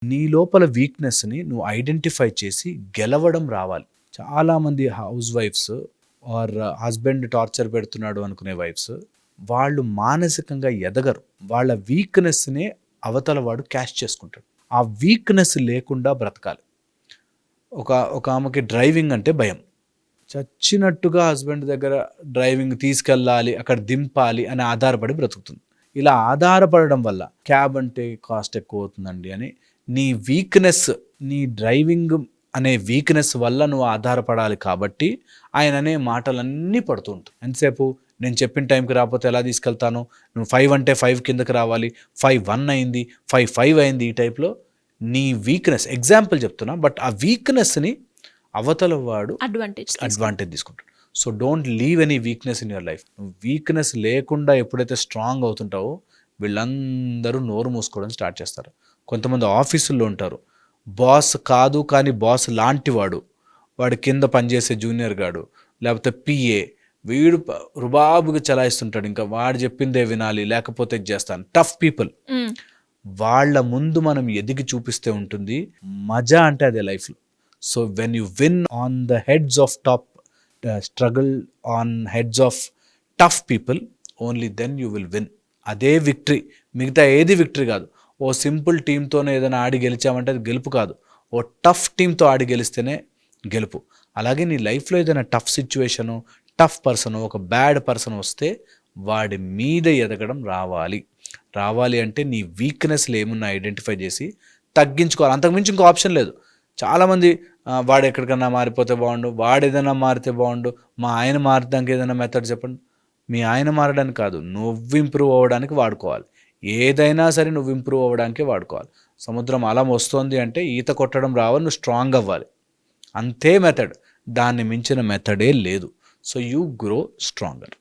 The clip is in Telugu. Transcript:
నీ లోపల వీక్‌నెస్‌ని నువ్వు ఐడెంటిఫై చేసి గెలవడం రావాలి. చాలామంది హౌస్ వైఫ్స్ ఆర్ హస్బెండ్ టార్చర్ పెడుతున్నాడు అనుకునే వైఫ్స్, వాళ్ళు మానసికంగా ఎదగరు. వాళ్ళ వీక్‌నెస్‌నే అవతల వాడు క్యాష్ చేసుకుంటాడు. ఆ వీక్‌నెస్ లేకుండా బ్రతకాలి. ఒక ఆమెకి డ్రైవింగ్ అంటే భయం. చచ్చినట్టుగా హస్బెండ్ దగ్గర డ్రైవింగ్ తీసుకెళ్ళాలి, అక్కడ దింపాలి అని ఆధారపడి బ్రతుకుతుంది. ఇలా ఆధారపడడం వల్ల క్యాబ్ అంటే కాస్ట్ ఎక్కువ అవుతుందండి అని నీ వీక్‌నెస్, నీ డ్రైవింగ్ అనే వీక్‌నెస్ వల్ల నువ్వు ఆధారపడాలి కాబట్టి ఆయన అనే మాటలన్నీ పడుతూ ఉంటాయి. ఎంతసేపు నేను చెప్పిన టైంకి రాకపోతే ఎలా తీసుకెళ్తాను, నువ్వు 5 అంటే 5 కిందకి రావాలి, 5:01 అయింది, 5:05 అయింది, ఈ టైప్లో నీ వీక్‌నెస్ ఎగ్జాంపుల్ చెప్తున్నా. బట్ ఆ వీక్‌నెస్ని అవతల వాడు అడ్వాంటేజ్ తీసుకుంటాడు. So don't leave any weakness in your life. నువ్వు వీక్‌నెస్ లేకుండా ఎప్పుడైతే స్ట్రాంగ్ అవుతుంటావో వీళ్ళందరూ నోరు మూసుకోవడం స్టార్ట్ చేస్తారు. కొంతమంది ఆఫీసుల్లో ఉంటారు, బాస్ కాదు కానీ బాస్ లాంటి వాడు కింద పనిచేసే జూనియర్ గాడు లేకపోతే పిఏ, వీడు రుబాబుగా చలాయిస్తుంటాడు, ఇంకా వాడు చెప్పిందే వినాలి లేకపోతే చేస్తాను. టఫ్ పీపుల్, వాళ్ళ ముందు మనం ఎదిగి చూపిస్తే ఉంటుంది మజా అంటే అదే లైఫ్లో. So when you win on the heads of top, struggle on heads of tough people, only then you will win. అదే విక్టరీ, మిగతా ఏది విక్టరీ కాదు. ఓ సింపుల్ టీంతోనే ఏదైనా ఆడి గెలిచామంటే అది గెలుపు కాదు, ఓ టఫ్ టీంతో ఆడి గెలిస్తేనే గెలుపు. అలాగే నీ లైఫ్లో ఏదైనా టఫ్ సిచ్యువేషను, టఫ్ పర్సన్, ఒక బ్యాడ్ పర్సన్ వస్తే వాడి మీద ఎదగడం రావాలి అంటే నీ వీక్‌నెస్లు ఏమున్నా ఐడెంటిఫై చేసి తగ్గించుకోవాలి. అంతకుమించి ఇంకో ఆప్షన్ లేదు. చాలామంది వాడు ఎక్కడికన్నా మారిపోతే బాగుండు, వాడు ఏదైనా మారితే బాగుండు, మా ఆయన మారడానికి ఏదైనా మెథడ్ చెప్పండి. మీ ఆయన మారడానికి కాదు, నువ్వు ఇంప్రూవ్ అవ్వడానికి వాడుకోవాలి. ఏదైనా సరే నువ్వు ఇంప్రూవ్ అవ్వడానికే వాడుకోవాలి. సముద్రం అలం వస్తుంది అంటే ఈత కొట్టడం రావాలి, నువ్వు స్ట్రాంగ్ అవ్వాలి, అంతే మెథడ్. దాన్ని మించిన మెథడే లేదు. So you grow stronger.